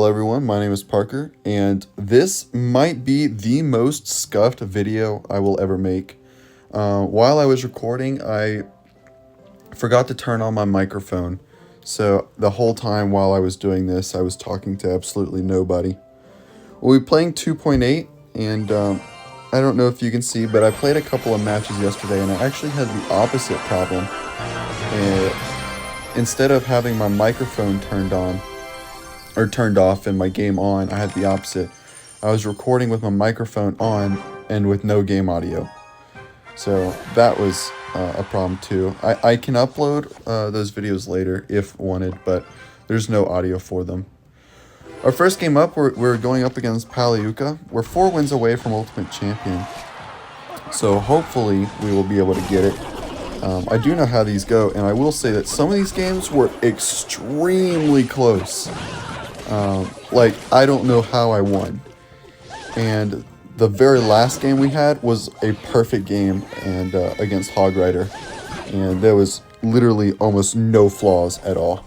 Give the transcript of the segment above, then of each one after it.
Hello everyone, my name is Parker, and this might be the most scuffed video I will ever make. While I was recording, I forgot to turn on my microphone, so the whole time while I was doing this, I was talking to absolutely nobody. We'll be playing 2.8, and I don't know if you can see, but I played a couple of matches yesterday, and I actually had the opposite problem. Instead of having my microphone turned off and my game on, I had the opposite. I was recording with my microphone on and with no game audio. So that was a problem too. I can upload those videos later if wanted, but there's no audio for them. Our first game up, we're going up against Paliuka. We're 4 wins away from Ultimate Champion. So hopefully we will be able to get it. I do know how these go, and I will say that some of these games were extremely close. I don't know how I won. And the very last game we had was a perfect game and against Hog Rider. And there was literally almost no flaws at all.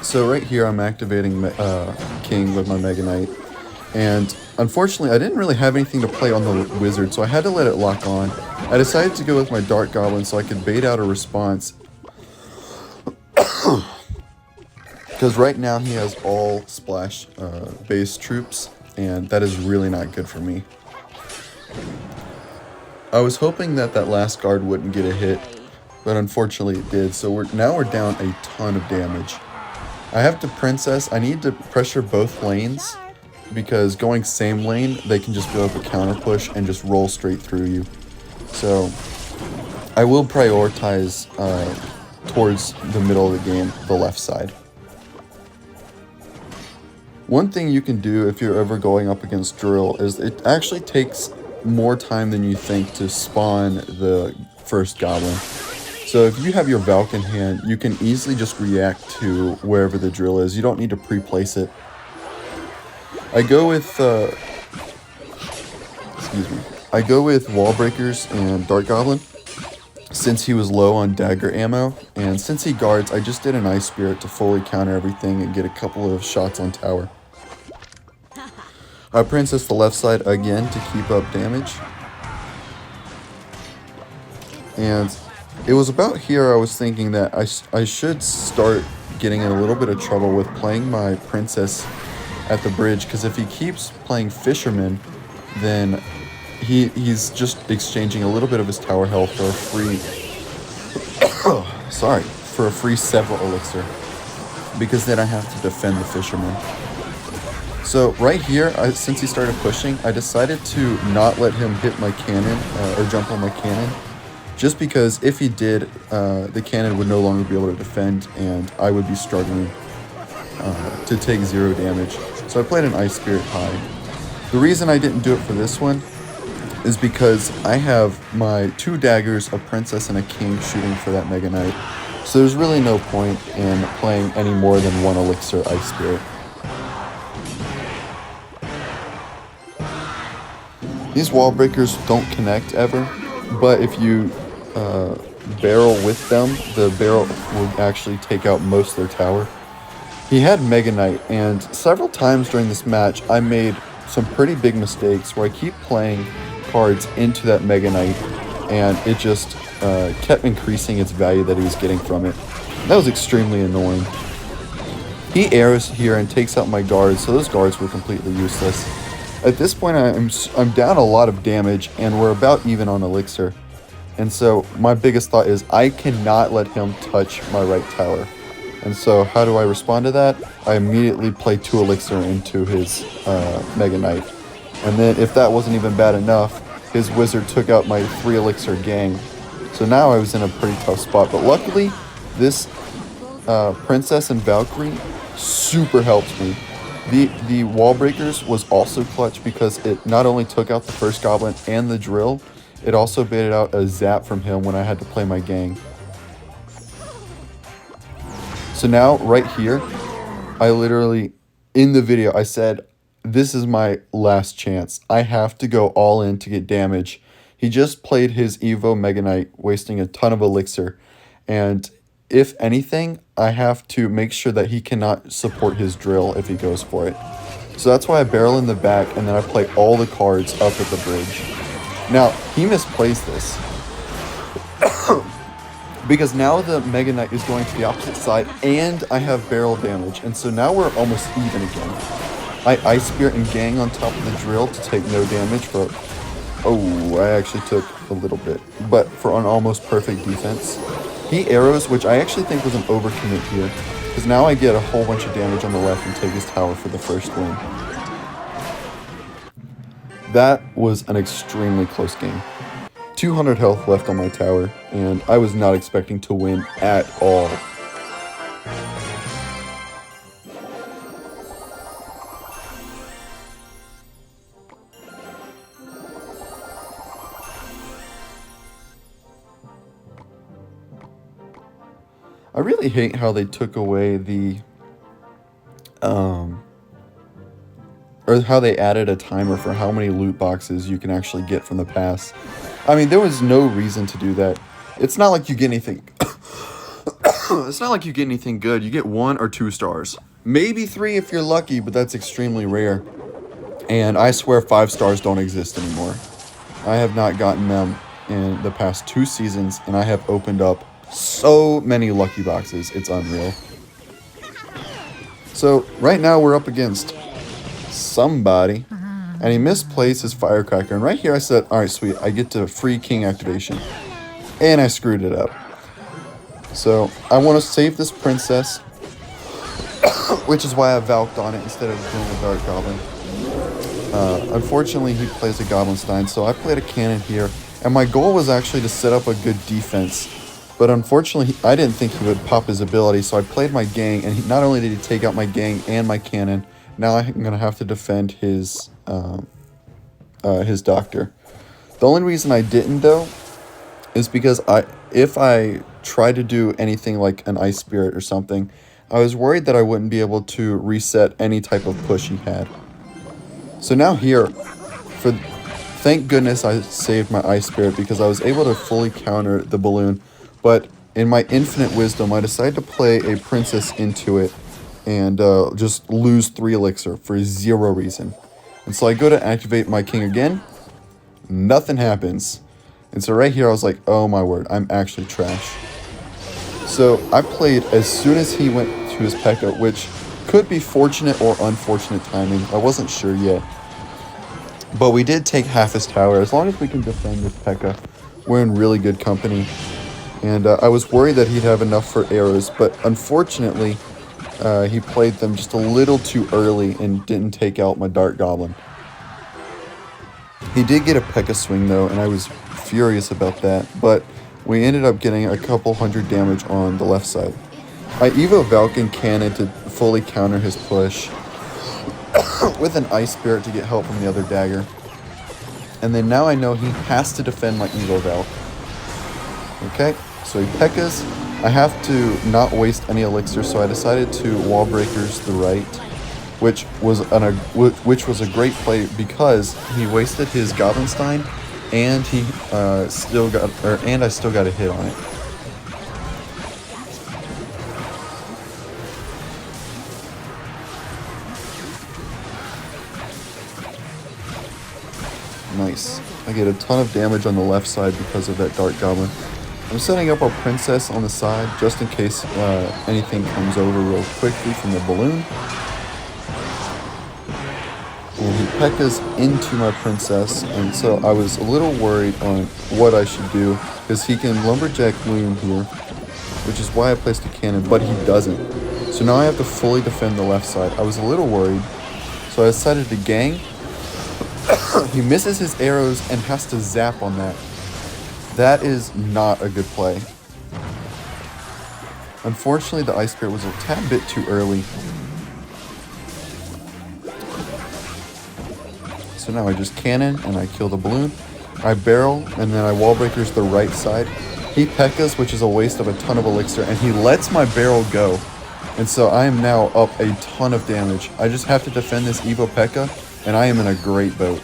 So right here I'm activating King with my Mega Knight. And unfortunately I didn't really have anything to play on the Wizard, so I had to let it lock on. I decided to go with my Dark Goblin so I could bait out a response. Because right now he has all splash based troops, and that is really not good for me. I was hoping that last guard wouldn't get a hit, but unfortunately it did, so now we're down a ton of damage. I have to Princess. I need to pressure both lanes, because going same lane, they can just go up a counter push and just roll straight through you. So I will prioritize towards the middle of the game, the left side. One thing you can do if you're ever going up against Drill is it actually takes more time than you think to spawn the first Goblin. So if you have your Valk in hand, you can easily just react to wherever the Drill is. You don't need to pre-place it. I go with Wall Breakers and Dark Goblin, since he was low on dagger ammo, and since he guards, I just did an Ice Spirit to fully counter everything and get a couple of shots on tower. I Princess the left side again to keep up damage. And it was about here I was thinking that I should start getting in a little bit of trouble with playing my Princess at the bridge, because if he keeps playing Fisherman, then he's just exchanging a little bit of his tower health for a free several elixir, because then I have to defend the Fisherman. So right here, since he started pushing, I decided to not let him hit my cannon or jump on my cannon, just because if he did, the cannon would no longer be able to defend and I would be struggling to take 0 damage. So I played an Ice Spirit high. The reason I didn't do it for this one is because I have my 2 daggers, a Princess, and a King shooting for that Mega Knight. So there's really no point in playing any more than 1 elixir Ice Spirit. These wall breakers don't connect ever, but if you barrel with them, the barrel will actually take out most of their tower. He had Mega Knight, and several times during this match, I made some pretty big mistakes where I keep playing cards into that Mega Knight, and it just kept increasing its value that he was getting from it. That was extremely annoying. He arrows here and takes out my guards, so those guards were completely useless. At this point, I'm down a lot of damage, and we're about even on elixir. And so my biggest thought is I cannot let him touch my right tower. And so how do I respond to that? I immediately play 2 elixir into his Mega Knight. And then if that wasn't even bad enough, his Wizard took out my 3 elixir gang. So now I was in a pretty tough spot. But luckily, this Princess and Valkyrie super helped me. The Wall Breakers was also clutch because it not only took out the first Goblin and the Drill, it also baited out a zap from him when I had to play my gang. So now, right here, I literally, in the video, I said, this is my last chance. I have to go all in to get damage. He just played his Evo Mega Knight, wasting a ton of elixir. And if anything, I have to make sure that he cannot support his drill if he goes for it. So that's why I barrel in the back, and then I play all the cards up at the bridge. Now, he misplays this. Because now the Mega Knight is going to the opposite side, and I have barrel damage. And so now we're almost even again. I Ice Spirit and Gang on top of the drill to take no damage for... Oh, I actually took a little bit. But for an almost perfect defense. He arrows, which I actually think was an overcommit here. Because now I get a whole bunch of damage on the left and take his tower for the first win. That was an extremely close game. 200 health left on my tower, and I was not expecting to win at all. I really hate how they took away the, or how they added a timer for how many loot boxes you can actually get from the pass. I mean, there was no reason to do that. It's not like you get anything, it's not like you get anything good. You get 1 or 2 stars. Maybe 3 if you're lucky, but that's extremely rare. And I swear 5 stars don't exist anymore. I have not gotten them in the past 2 seasons, and I have opened up so many lucky boxes, it's unreal. So right now we're up against somebody, and he misplaced his Firecracker, and right here I said, alright sweet, I get to free king activation, and I screwed it up. So I want to save this princess, which is why I Valked on it instead of doing a Dark Goblin. Unfortunately he plays a Goblinstein, so I played a cannon here, and my goal was actually to set up a good defense. But unfortunately, I didn't think he would pop his ability, so I played my Gang, and not only did he take out my Gang and my cannon, now I'm going to have to defend his Doctor. The only reason I didn't, though, is because if I tried to do anything like an Ice Spirit or something, I was worried that I wouldn't be able to reset any type of push he had. So now here, thank goodness I saved my Ice Spirit, because I was able to fully counter the balloon. But in my infinite wisdom, I decided to play a princess into it and just lose 3 elixir for 0 reason. And so I go to activate my king again. Nothing happens. And so right here I was like, oh my word, I'm actually trash. So I played as soon as he went to his P.E.K.K.A, which could be fortunate or unfortunate timing. I wasn't sure yet. But we did take half his tower. As long as we can defend this P.E.K.K.A, we're in really good company. And I was worried that he'd have enough for arrows, but unfortunately, he played them just a little too early and didn't take out my Dark Goblin. He did get a P.E.K.K.A swing though, and I was furious about that, but we ended up getting a couple hundred damage on the left side. I Evo Valken Cannon to fully counter his push with an Ice Spirit to get help from the other dagger. And then now I know he has to defend my Evo Valk. Okay, so he P.E.K.K.As. I have to not waste any elixir, so I decided to Wall Breakers the right, which was a great play because he wasted his Goblinstein, and he I still got a hit on it. Nice. I get a ton of damage on the left side because of that Dark Goblin. I'm setting up our princess on the side just in case anything comes over real quickly from the balloon. And he P.E.K.K.As into my princess, and so I was a little worried on what I should do, because he can Lumberjack Loom here, which is why I placed a cannon, but he doesn't. So now I have to fully defend the left side. I was a little worried, so I decided to Gang. He misses his arrows and has to zap on that. That is not a good play. Unfortunately, the Ice Spirit was a tad bit too early. So now I just cannon and I kill the balloon. I barrel and then I Wall Breakers the right side. He P.E.K.K.As, which is a waste of a ton of elixir, and he lets my barrel go. And so I am now up a ton of damage. I just have to defend this Evo P.E.K.K.A, and I am in a great boat.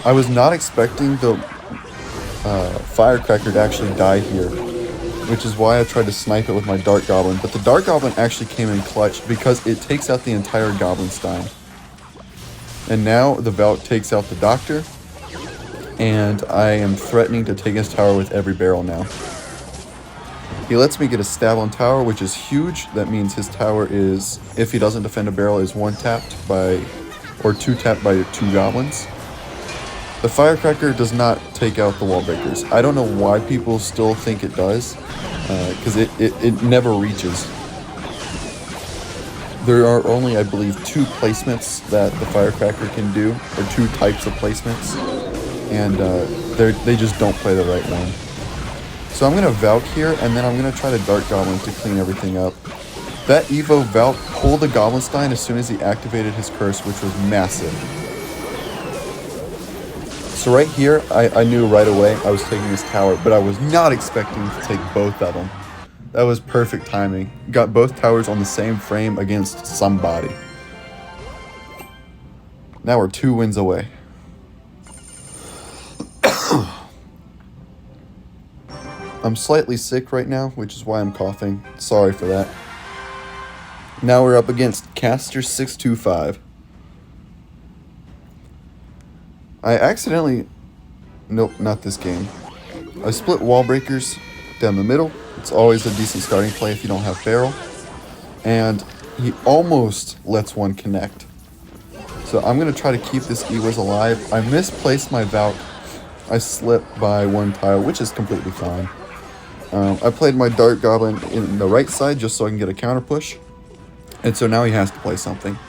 I was not expecting the Firecracker to actually die here. which is why I tried to snipe it with my Dart Goblin. But the Dart Goblin actually came in clutch because it takes out the entire Goblinstein. And now the Valk takes out the Doctor, and I am threatening to take his tower with every barrel now. He lets me get a stab on tower, which is huge. That means his tower is, if he doesn't defend a barrel, is 1-tapped by, or 2-tapped by 2 goblins. The Firecracker does not take out the wall breakers. I don't know why people still think it does, because it never reaches. There are only, I believe, 2 placements that the Firecracker can do, or 2 types of placements, and they just don't play the right one. So I'm going to Valk here, and then I'm going to try to Dart Goblin to clean everything up. That Evo Valk pulled the Goblinstein as soon as he activated his curse, which was massive. So right here, I knew right away I was taking his tower, but I was not expecting to take both of them. That was perfect timing. Got both towers on the same frame against somebody. Now we're 2 wins away. I'm slightly sick right now, which is why I'm coughing. Sorry for that. Now we're up against Caster625. I accidentally... Nope, not this game. I split wall breakers down the middle. It's always a decent starting play if you don't have barrel. And he almost lets one connect. So I'm going to try to keep this Ewiz alive. I misplaced my Valk. I slipped by 1 tile, which is completely fine. I played my Dart Goblin in the right side just so I can get a counter push. And so now he has to play something.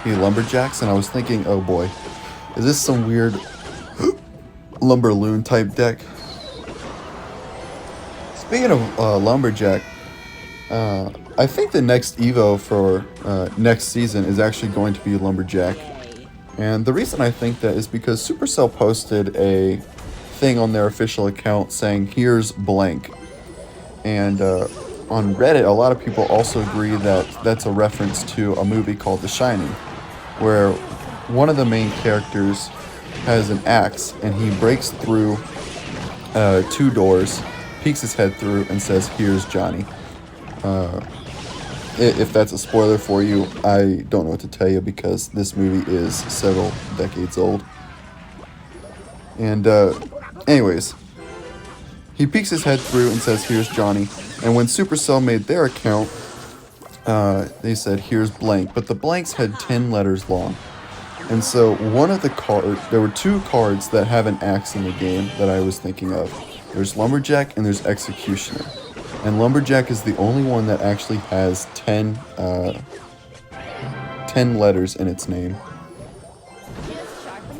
He Lumberjacks, and I was thinking, oh boy, is this some weird Lumberloon type deck? Speaking of Lumberjack, I think the next Evo for next season is actually going to be Lumberjack. And the reason I think that is because Supercell posted a thing on their official account saying, here's blank. And on Reddit, a lot of people also agree that that's a reference to a movie called The Shining, where one of the main characters has an axe and he breaks through 2 doors, peeks his head through, and says, here's Johnny. If that's a spoiler for you, I don't know what to tell you because this movie is several decades old. And anyways, he peeks his head through and says, here's Johnny. And when Supercell made their account, they said, here's blank. But the blanks had 10 letters long. And so one of the cards, there were 2 cards that have an axe in the game that I was thinking of. There's Lumberjack and there's Executioner. And Lumberjack is the only one that actually has 10 letters in its name.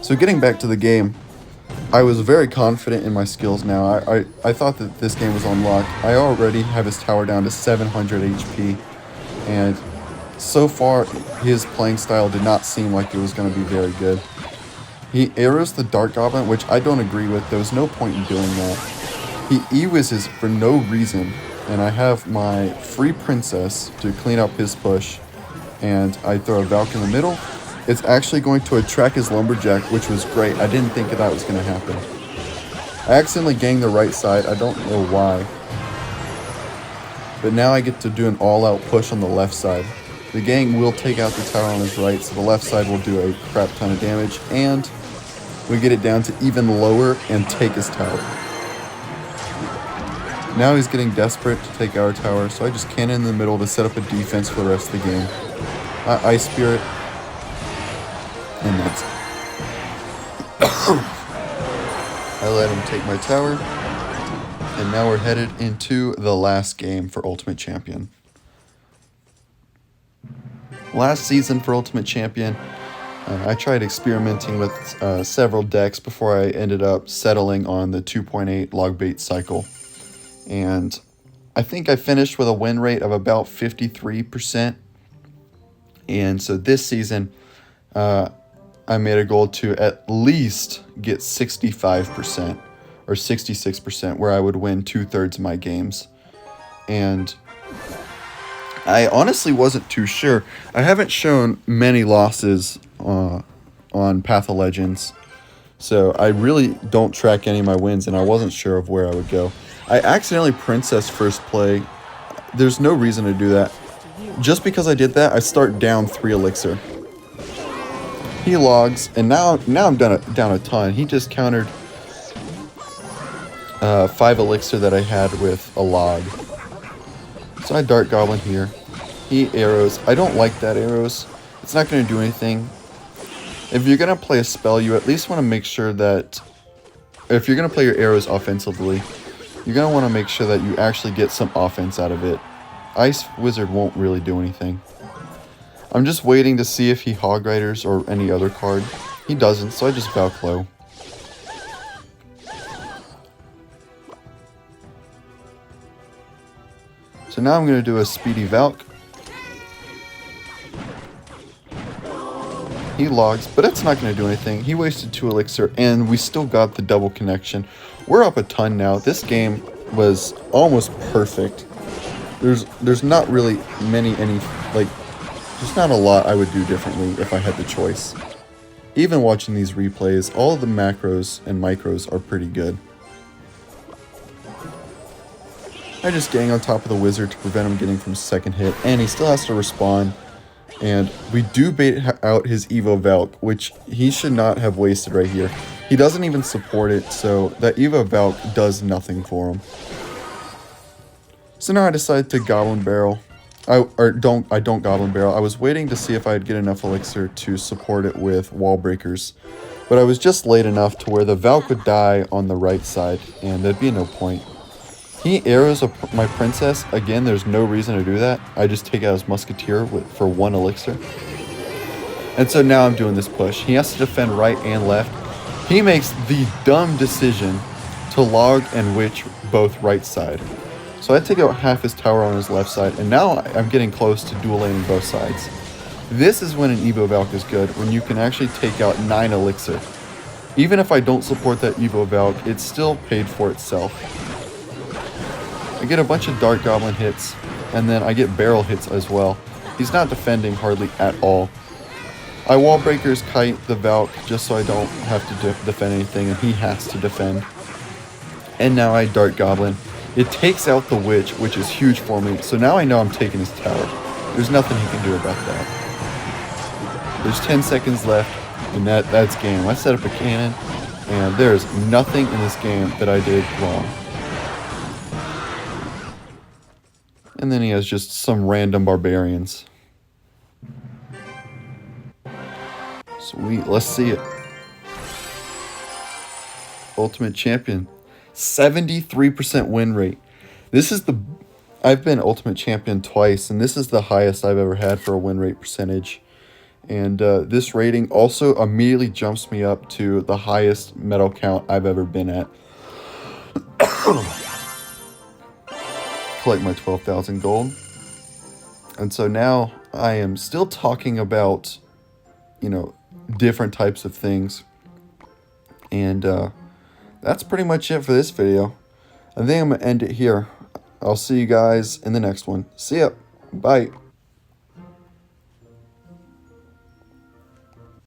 So getting back to the game, I was very confident in my skills now. I thought that this game was on lock. I already have his tower down to 700 HP. And so far, his playing style did not seem like it was going to be very good. He arrows the Dart Goblin, which I don't agree with. There was no point in doing that. He E-Wizzes for no reason. And I have my free princess to clean up his push. And I throw a Valk in the middle. It's actually going to attract his Lumberjack, which was great. I didn't think that was going to happen. I accidentally ganged the right side. I don't know why. But now I get to do an all-out push on the left side. The gang will take out the tower on his right, so the left side will do a crap ton of damage. And we get it down to even lower and take his tower. Now he's getting desperate to take our tower, so I just cannon in the middle to set up a defense for the rest of the game. I Ice Spirit. And that's it. I let him take my tower. And now we're headed into the last game for Ultimate Champion. Last season for Ultimate Champion, I tried experimenting with several decks before I ended up settling on the 2.8 Logbait cycle. And I think I finished with a win rate of about 53%. And so this season, I made a goal to at least get 65% or 66%, where I would win 2/3 of my games. And I honestly wasn't too sure. I haven't shown many losses on Path of Legends, So I really don't track any of my wins, and I wasn't sure of where I would go. I accidentally princess first play. There's no reason to do that. Just because I did that, I start down 3 elixir. He logs, and now I'm down a ton. He just countered 5 elixir that I had with a log. So I Dart Goblin here. He arrows. I don't like that arrows. It's not going to do anything. If you're going to play a spell, you at least want to make sure that if you're going to play your arrows offensively, you're going to want to make sure that you actually get some offense out of it. Ice Wizard won't really do anything. I'm just waiting to see if he Hog Riders or any other card. He doesn't, so I just Valk low. So now I'm going to do a Speedy Valk. He logs, but that's not going to do anything. He wasted 2 elixir, and we still got the double connection. We're up a ton now. This game was almost perfect. There's not really there's not a lot I would do differently if I had the choice. Even watching these replays, all of the macros and micros are pretty good. I just gang on top of the wizard to prevent him getting from second hit, and he still has to respawn. And we do bait out his Evo Valk, which he should not have wasted right here. He doesn't even support it, so that Evo Valk does nothing for him. So now I decided to Goblin Barrel. I don't Goblin Barrel. I was waiting to see if I'd get enough elixir to support it with Wall Breakers. But I was just late enough to where the Valk would die on the right side, and there'd be no point. He arrows my princess. Again, there's no reason to do that. I just take out his musketeer for 1 elixir. And so now I'm doing this push. He has to defend right and left. He makes the dumb decision to log and witch both right side. So I take out half his tower on his left side, and now I'm getting close to dual laning both sides. This is when an Evo Valk is good, when you can actually take out 9 elixir. Even if I don't support that Evo Valk, it's still paid for itself. I get a bunch of Dart Goblin hits, and then I get barrel hits as well. He's not defending hardly at all. I Wall Breakers Kite the Valk just so I don't have to defend anything, and he has to defend. And now I Dart Goblin. It takes out the Witch, which is huge for me, so now I know I'm taking his tower. There's nothing he can do about that. There's 10 seconds left, and that's game. I set up a cannon, and there's nothing in this game that I did wrong. And then he has just some random barbarians. Sweet, let's see it. Ultimate Champion. 73% win rate. I've been Ultimate Champion twice, and this is the highest I've ever had for a win rate percentage. And this rating also immediately jumps me up to the highest medal count I've ever been at. Collect my 12,000 gold. And so now I am still talking about, different types of things. And that's pretty much it for this video. I think I'm going to end it here. I'll see you guys in the next one. See ya. Bye.